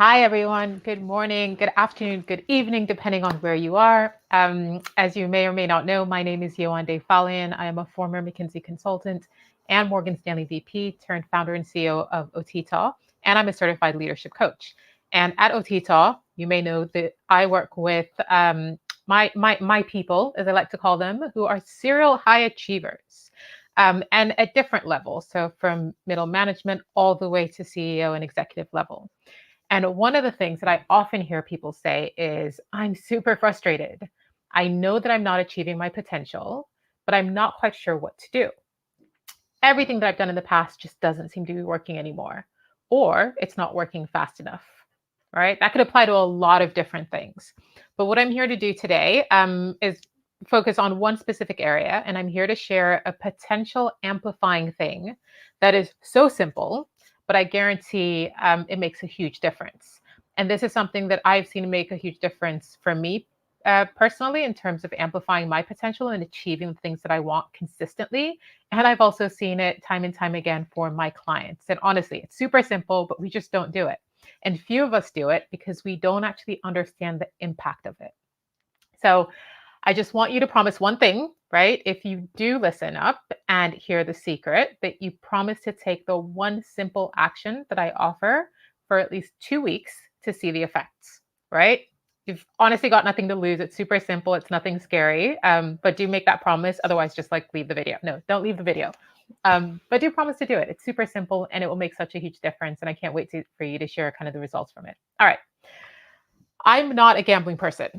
Hi, everyone. Good morning, good afternoon, good evening, depending on where you are. As you may or may not know, my name is Yewande Falian. I am a former McKinsey consultant and Morgan Stanley VP turned founder and CEO of OTTAW, and I'm a certified leadership coach. And at OTTAW, you may know that I work with my people, as I like to call them, who are serial high achievers. And at different levels, so from middle management all the way to CEO and executive level. And one of the things that I often hear people say is, I'm super frustrated. I know that I'm not achieving my potential, but I'm not quite sure what to do. Everything that I've done in the past just doesn't seem to be working anymore, or it's not working fast enough, right? That could apply to a lot of different things. But what I'm here to do today is focus on one specific area, and I'm here to share a potential amplifying thing that is so simple, but I guarantee it makes a huge difference. And this is something that I've seen make a huge difference for me personally in terms of amplifying my potential and achieving the things that I want consistently. And I've also seen it time and time again for my clients. And honestly, it's super simple, but we just don't do it. And few of us do it because we don't actually understand the impact of it. So I just want you to promise one thing, right? If you do listen up and hear the secret, that you promise to take the one simple action that I offer for at least 2 weeks to see the effects, right? You've honestly got nothing to lose. It's super simple. It's nothing scary. But do make that promise. Otherwise, just like leave the video. No, don't leave the video. But do promise to do it. It's super simple and it will make such a huge difference. And I can't wait for you to share kind of the results from it. All right. I'm not a gambling person,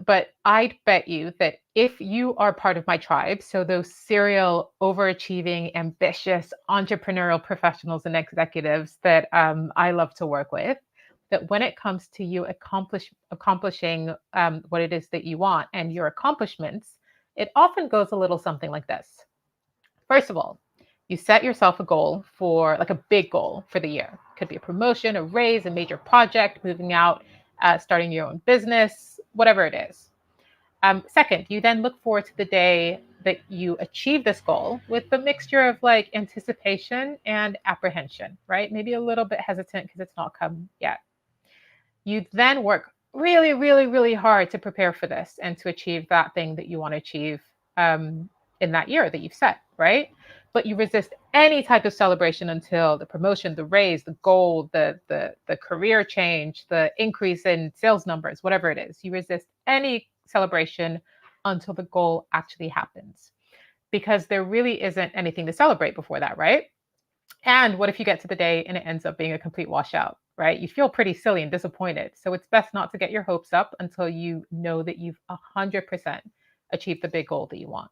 but I'd bet you that if you are part of my tribe, so those serial overachieving, ambitious, entrepreneurial professionals and executives that I love to work with, that when it comes to you accomplishing what it is that you want and your accomplishments, it often goes a little something like this. First of all, you set yourself a goal for like a big goal for the year. It could be a promotion, a raise, a major project, moving out, starting your own business, whatever it is. Second, you then look forward to the day that you achieve this goal with the mixture of like anticipation and apprehension, right? Maybe a little bit hesitant because it's not come yet. You then work really, really, really hard to prepare for this and to achieve that thing that you want to achieve in that year that you've set, right? But you resist any type of celebration until the promotion, the raise, the goal, the career change, the increase in sales numbers, whatever it is. You resist any celebration until the goal actually happens, because there really isn't anything to celebrate before that, right? And what if you get to the day and it ends up being a complete washout, right? You feel pretty silly and disappointed. So it's best not to get your hopes up until you know that you've 100% achieved the big goal that you want.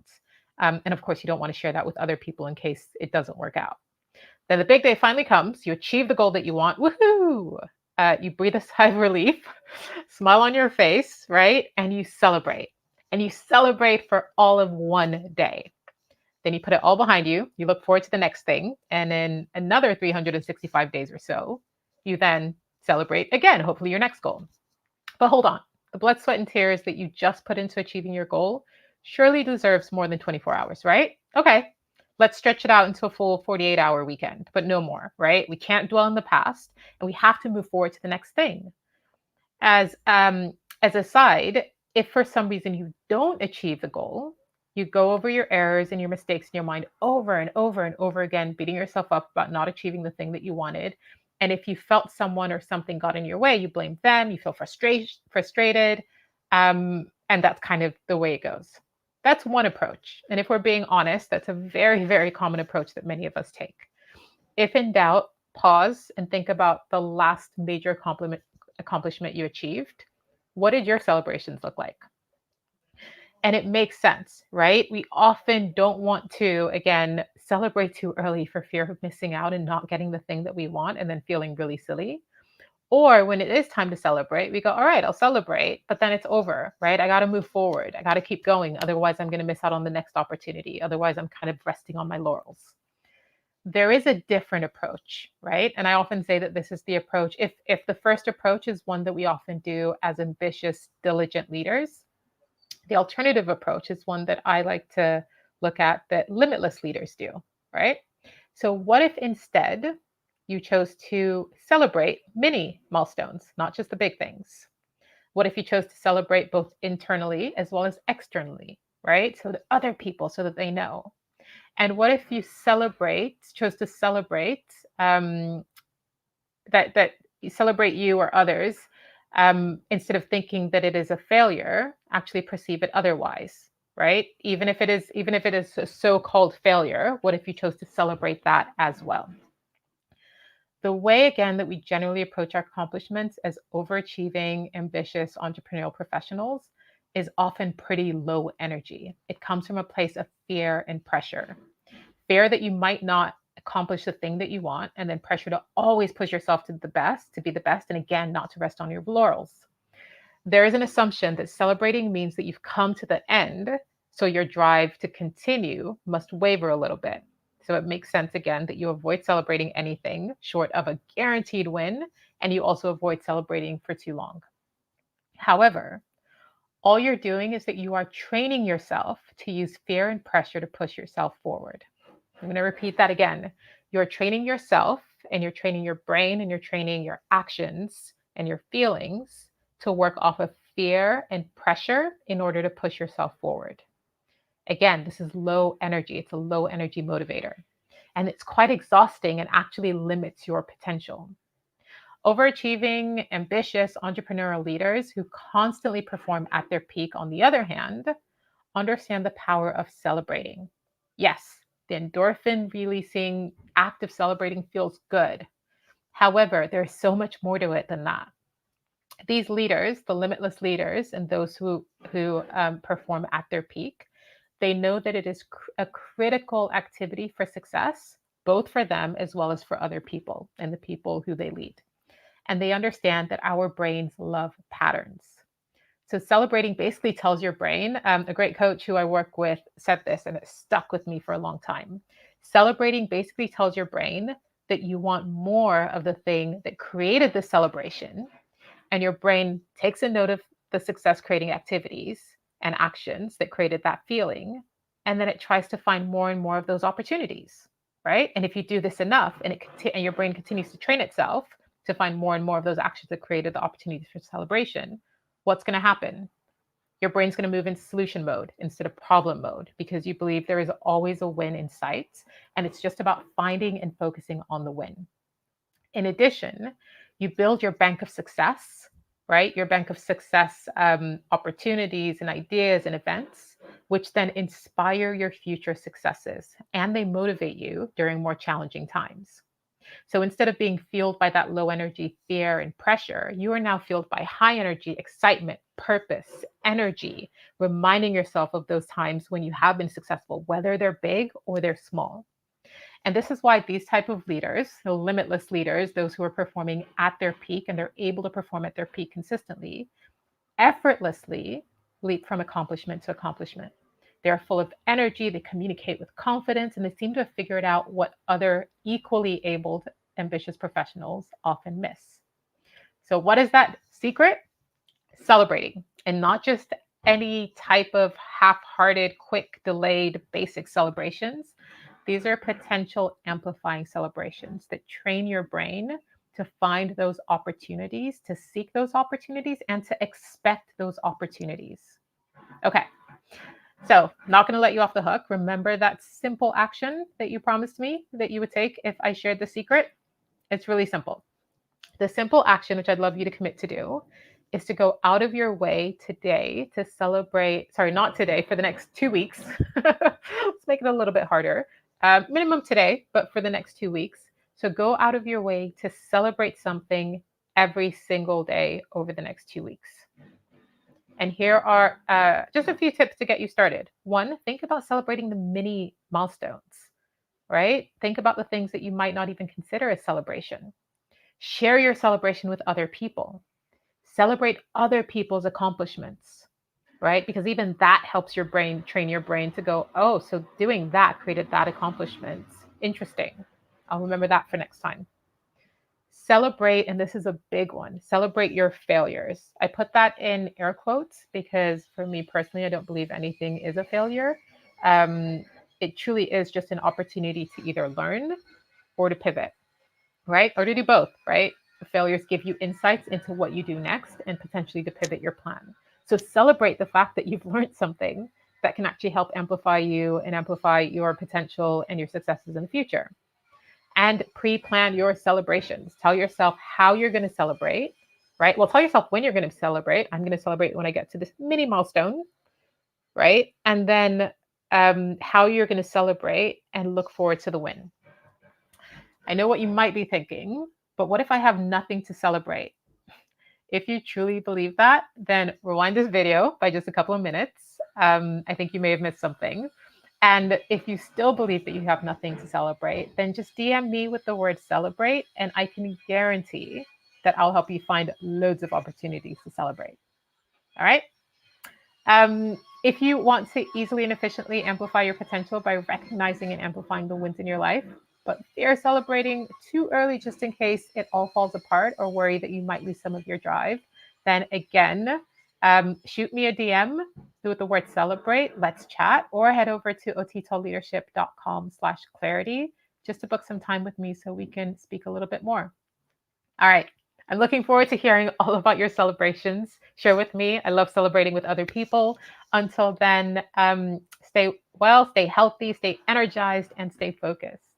And of course, you don't want to share that with other people in case it doesn't work out. Then the big day finally comes. You achieve the goal that you want. Woohoo! You breathe a sigh of relief, smile on your face, right? And you celebrate. And you celebrate for all of one day. Then you put it all behind you. You look forward to the next thing. And in another 365 days or so, you then celebrate again, hopefully your next goal. But hold on. The blood, sweat, and tears that you just put into achieving your goal surely deserves more than 24 hours, right? Okay, let's stretch it out into a full 48-hour weekend, but no more, right? We can't dwell in the past and we have to move forward to the next thing. As a side, if for some reason you don't achieve the goal, you go over your errors and your mistakes in your mind over and over and over again, beating yourself up about not achieving the thing that you wanted. And if you felt someone or something got in your way, you blame them, you feel frustrated. And that's kind of the way it goes. That's one approach. And if we're being honest, that's a very, very common approach that many of us take. If in doubt, pause and think about the last major accomplishment you achieved. What did your celebrations look like? And it makes sense, right? We often don't want to, again, celebrate too early for fear of missing out and not getting the thing that we want and then feeling really silly. Or when it is time to celebrate, we go, all right, I'll celebrate, but then it's over, right? I got to move forward. I got to keep going. Otherwise, I'm going to miss out on the next opportunity. Otherwise, I'm kind of resting on my laurels. There is a different approach, right? And I often say that this is the approach. If the first approach is one that we often do as ambitious, diligent leaders, the alternative approach is one that I like to look at that limitless leaders do, right? So what if instead you chose to celebrate mini milestones, not just the big things? What if you chose to celebrate both internally as well as externally, right? So that other people, so that they know. And what if you chose to celebrate that you celebrate you or others, instead of thinking that it is a failure, actually perceive it otherwise, right? Even if it is a so-called failure, what if you chose to celebrate that as well? The way, again, that we generally approach our accomplishments as overachieving, ambitious entrepreneurial professionals is often pretty low energy. It comes from a place of fear and pressure. Fear that you might not accomplish the thing that you want, and then pressure to always push yourself to be the best, and again, not to rest on your laurels. There is an assumption that celebrating means that you've come to the end, so your drive to continue must waver a little bit. So it makes sense, again, that you avoid celebrating anything short of a guaranteed win, and you also avoid celebrating for too long. However, all you're doing is that you are training yourself to use fear and pressure to push yourself forward. I'm going to repeat that again. You're training yourself, and you're training your brain, and you're training your actions and your feelings to work off of fear and pressure in order to push yourself forward. Again, this is low energy. It's a low energy motivator. And it's quite exhausting and actually limits your potential. Overachieving, ambitious entrepreneurial leaders who constantly perform at their peak, on the other hand, understand the power of celebrating. Yes, the endorphin releasing act of celebrating feels good. However, there's so much more to it than that. These leaders, the limitless leaders, and those who perform at their peak, they know that it is a critical activity for success, both for them as well as for other people and the people who they lead. And they understand that our brains love patterns. So celebrating basically tells your brain, a great coach who I work with said this, and it stuck with me for a long time. Celebrating basically tells your brain that you want more of the thing that created the celebration. And your brain takes a note of the success creating activities and actions that created that feeling. And then it tries to find more and more of those opportunities, right? And if you do this enough, and your brain continues to train itself to find more and more of those actions that created the opportunities for celebration, what's going to happen? Your brain's going to move into solution mode instead of problem mode, because you believe there is always a win in sight. And it's just about finding and focusing on the win. In addition, you build your bank of success, right? Your bank of success opportunities and ideas and events, which then inspire your future successes, and they motivate you during more challenging times. So instead of being fueled by that low energy fear and pressure, you are now fueled by high energy excitement, purpose, energy, reminding yourself of those times when you have been successful, whether they're big or they're small. And this is why these type of leaders, the limitless leaders, those who are performing at their peak and they're able to perform at their peak consistently, effortlessly leap from accomplishment to accomplishment. They're full of energy, they communicate with confidence, and they seem to have figured out what other equally abled, ambitious professionals often miss. So, what is that secret? Celebrating, and not just any type of half-hearted, quick, delayed, basic celebrations. These are potential amplifying celebrations that train your brain to find those opportunities, to seek those opportunities, and to expect those opportunities. Okay, so not going to let you off the hook. Remember that simple action that you promised me that you would take if I shared the secret? It's really simple. The simple action, which I'd love you to commit to do, is to go out of your way today to celebrate, sorry, not today, for the next 2 weeks. Let's make it a little bit harder. Minimum today, but for the next 2 weeks. So go out of your way to celebrate something every single day over the next 2 weeks. And here are just a few tips to get you started. One, think about celebrating the mini milestones, right? Think about the things that you might not even consider a celebration. Share your celebration with other people. Celebrate other people's accomplishments, right? Because even that helps your brain, train your brain to go, oh, so doing that created that accomplishment. Interesting. I'll remember that for next time. Celebrate, and this is a big one, celebrate your failures. I put that in air quotes because for me personally, I don't believe anything is a failure. It truly is just an opportunity to either learn or to pivot. right? Or to do both, right? Failures give you insights into what you do next and potentially to pivot your plan. So celebrate the fact that you've learned something that can actually help amplify you and amplify your potential and your successes in the future. And pre-plan your celebrations. Tell yourself how you're going to celebrate, right? Well, tell yourself when you're going to celebrate. I'm going to celebrate when I get to this mini milestone, right? And then how you're going to celebrate and look forward to the win. I know what you might be thinking, but what if I have nothing to celebrate? If you truly believe that, then rewind this video by just a couple of minutes. I think you may have missed something. And if you still believe that you have nothing to celebrate, then just DM me with the word celebrate, and I can guarantee that I'll help you find loads of opportunities to celebrate. All right. If you want to easily and efficiently amplify your potential by recognizing and amplifying the wins in your life, but fear celebrating too early just in case it all falls apart or worry that you might lose some of your drive, then again, shoot me a DM with the word celebrate, let's chat, or head over to otitoleadership.com/clarity just to book some time with me so we can speak a little bit more. All right. I'm looking forward to hearing all about your celebrations. Share with me. I love celebrating with other people. Until then, stay well, stay healthy, stay energized, and stay focused.